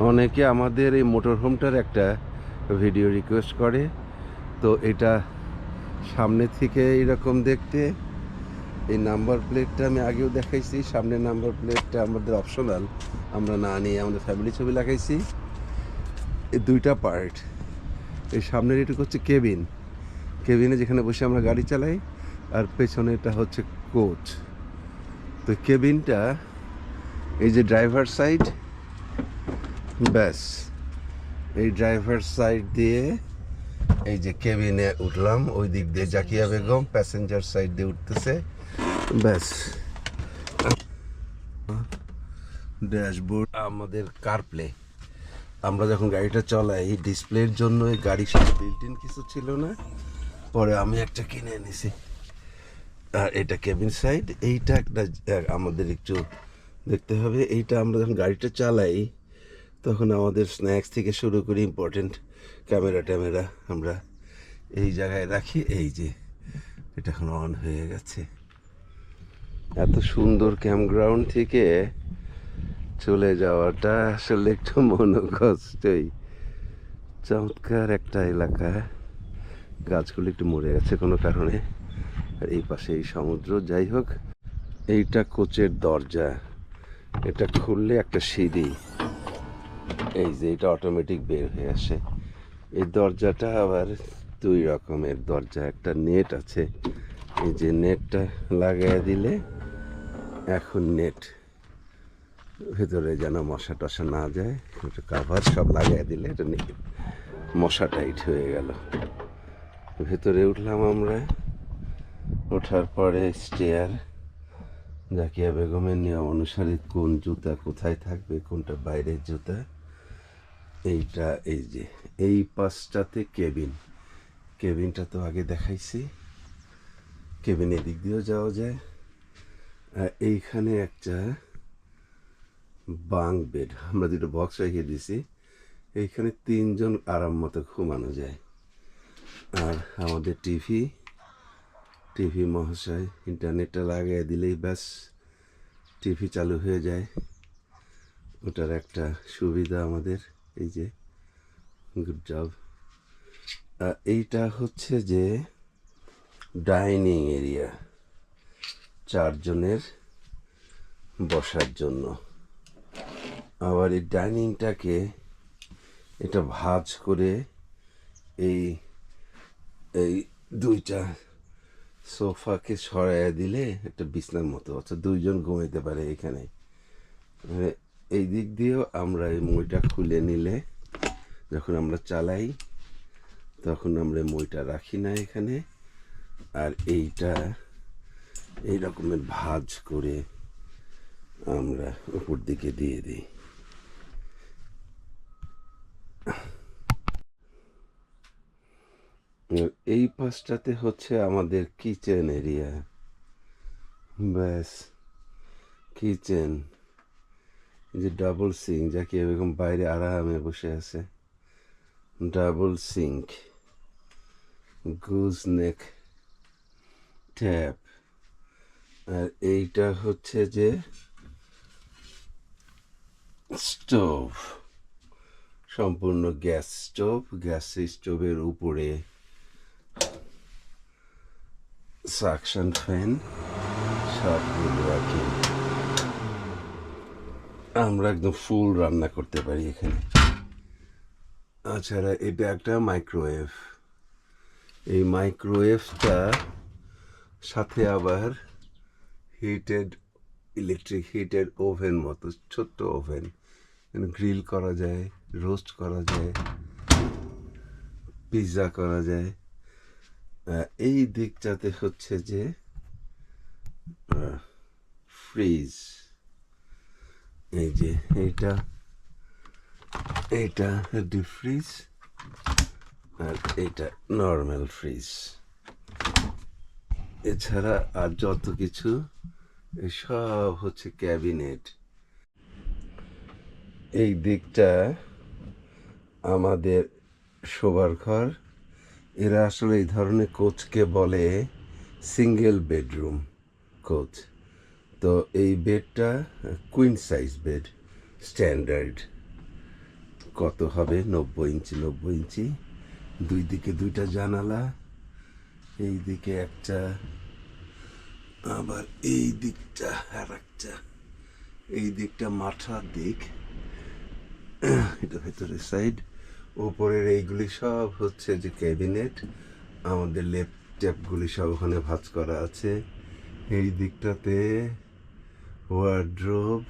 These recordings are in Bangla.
অনেকে আমাদের এই মোটর হোমটার একটা ভিডিও রিকোয়েস্ট করে, তো এটা সামনে থেকে এইরকম দেখতে। এই নাম্বার প্লেটটা আমি আগেও দেখাইছি, সামনের নাম্বার প্লেটটা আমাদের অপশনাল, আমরা না নিয়ে আমাদের ফ্যামিলি ছবি লাগাইছি। এই দুইটা পার্ট, এই সামনের এটুকু হচ্ছে কেবিন, কেবিনে যেখানে বসে আমরা গাড়ি চালাই, আর পেছনেটা হচ্ছে কোচ। তো কেবিনটা এই যে ড্রাইভার সাইড, ব্যাস এই ড্রাইভার সাইড দিয়ে এই যে কেবিনে উঠলাম, ওই দিক দিয়ে জাকিয়া বেগম প্যাসেঞ্জার সাইড দিয়ে উঠতেছে, ব্যাস। ড্যাশবোর্ড আমাদের কারপ্লে, আমরা যখন গাড়িটা চলাই ডিসপ্লের জন্য এই গাড়ির সাথে বিল্ট ইন কিছু ছিল না, পরে আমি একটা কিনে এনেছি। আর এটা কেবিন সাইড, এইটা একটা আমাদের একটু দেখতে হবে। এইটা আমরা যখন গাড়িটা চালাই তখন আমাদের স্ন্যাক্স থেকে শুরু করে ইম্পর্টেন্ট ক্যামেরা ট্যামেরা আমরা এই জায়গায় রাখি। এই যে এটা এখন অন হয়ে গেছে। এত সুন্দর ক্যাম্পগ্রাউন্ড থেকে চলে যাওয়াটা আসলে একটু মনোকষ্টই। চমৎকার একটা এলাকা, গাছগুলো একটু মরে গেছে কোনো কারণে, আর এই পাশে এই সমুদ্র। যাই হোক, এইটা কোচের দরজা, এটা খুললে একটা সিঁড়ি, এই যে এটা অটোমেটিক বের হয়ে আসে। এই দরজাটা আবার দুই রকমের দরজা, একটা নেট আছে, এই যে নেটটা লাগাই দিলে এখন নেট ভেতরে যেন মশা টশা না যায়, একটা কাভার সব লাগাই দিলে এটা মশা টাইট হয়ে গেল। ভেতরে উঠলাম আমরা, ওঠার পরে স্টেয়ার, জাকিয়া বেগমের নিয়ম অনুসারে কোন জুতা কোথায় থাকবে, কোনটা বাইরের জুতা। এইটা এই যে এই পাশটাতে কেবিন, কেবিনটা তো আগে দেখাইছি, কেবিন এদিক দিয়েও যাওয়া যায়। আর এইখানে একটা বাঙ্ক বেড, আমরা দুটো বক্স রেখে দিছি, এইখানে তিনজন আরাম মতো ঘুমানো যায়। আর আমাদের টিভি মহাশয় ইন্টারনেটটা লাগিয়ে দিলেই ব্যাস টিভি চালু হয়ে যায়, ওটার একটা সুবিধা আমাদের। এই যে গুড জব। এইটা হচ্ছে যে ডাইনিং এরিয়া, চারজনের বসার জন্য। আবার এই ডাইনিংটাকে এটা ভাঁজ করে এই এই দুইটা সোফাকে সরাইয়া দিলে একটা বিছনার মতো, অর্থাৎ দুইজন ঘুমাইতে পারে এখানে। এই দিক দিয়েও আমরা এই মইটা খুলে নিলে যখন আমরা চালাই তখন আমরা মইটা রাখি না এখানে, আর এইটা এই রকমের ভাঁজ করে আমরা উপর দিকে দিয়ে দিই। এই পাশটাতে হচ্ছে আমাদের কিচেন এরিয়া, ব্যাস কিচেন। যে ডাবল সিঙ্ক, যাকে এরকম বাইরে আরামে বসে আছে, ডাবল সিঙ্ক, গুজ নেক ট্যাপ। আর এইটা হচ্ছে যে স্টোভ, সম্পূর্ণ গ্যাস স্টোভ, গ্যাস স্টোভের উপরে সাকশন ফ্যান সবগুলো রাখি। আমরা একদম ফুল রান্না করতে পারি এখানে। তাছাড়া এটা একটা মাইক্রোওয়েভ, এই মাইক্রোওয়েভটা সাথে আবার হিটেড ইলেকট্রিক হিটেড ওভেন মতো ছোট্ট ওভেন, গ্রিল করা যায়, রোস্ট করা যায়, পিৎজা করা যায়। এই দিকটাতে হচ্ছে যে ফ্রিজ, এই যে এইটা ডিপ ফ্রিজ, আর এইটা নর্মাল ফ্রিজ। এছাড়া আর যত কিছু সব হচ্ছে ক্যাবিনেট। এই দিকটা আমাদের শোবার ঘর। এরা আসলে এই ধরনের কোচকে বলে সিঙ্গেল বেডরুম কোচ। তো এই বেডটা কুইন সাইজ বেড, স্ট্যান্ডার্ড। কত হবে, 90 ইঞ্চি, 90 ইঞ্চি, দুই দিকে দুইটা জানালা, এই দিকে একটা, আবার এই দিকটা আর একটা, এই দিকটা মাথার দিক, এটা ভেতরের সাইড। ওপরের এইগুলি সব হচ্ছে যে ক্যাবিনেট, আমাদের ল্যাপটপগুলি সব ওখানে ভাঁজ করা আছে। এই দিকটাতে ওয়ার্ড্রোব,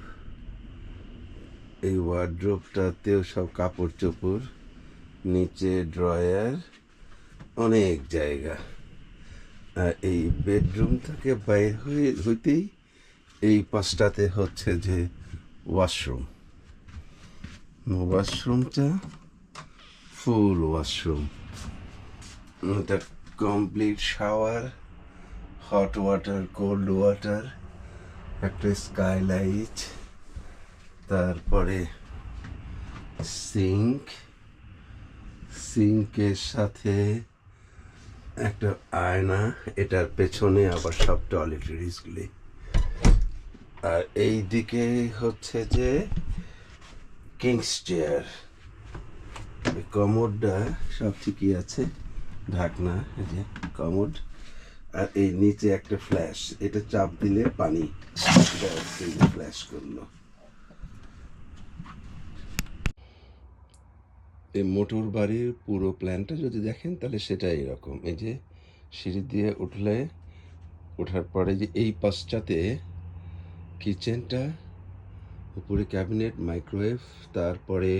এই ওয়ার্ড্রোবটাতেও সব কাপড় চোপড়, নিচে ড্রয়ার, অনেক জায়গা। আর এই বেডরুম থেকে বাইর হইতেই এই পাশটাতে হচ্ছে যে ওয়াশরুম, ওয়াশরুমটা ফুল ওয়াশরুম, এটা complete shower, hot water, cold water, একটা স্কাইলাইট, তারপরে সিঙ্ক, সিঙ্কের সাথে একটা আয়না, এটার পেছনে আবার সব টয়লেটরিজগুলি। আর এই দিকে হচ্ছে যে কিংস চেয়ার, কমোডটা সব ঠিকই আছে, ঢাকনা, এই যে কমোড। আর এই নিচে একটা ফ্ল্যাশ, এটা চাপ দিলে পানি ফ্ল্যাশ করলো। এই মোটর বাড়ির পুরো প্ল্যানটা যদি দেখেন তাহলে সেটা এরকম। এই যে সিঁড়ি দিয়ে উঠলে, ওঠার পরে যে এই পাশটাতে কিচেনটা, উপরে ক্যাবিনেট, মাইক্রোওয়েভ, তারপরে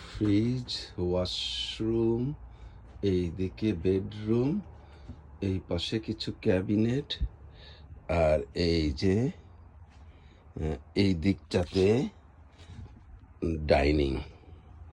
ফ্রিজ, ওয়াশরুম, এই দিকে বেডরুম, এই পাশে কিছু ক্যাবিনেট, আর এই যে এই দিকটাতে ডাইনিং।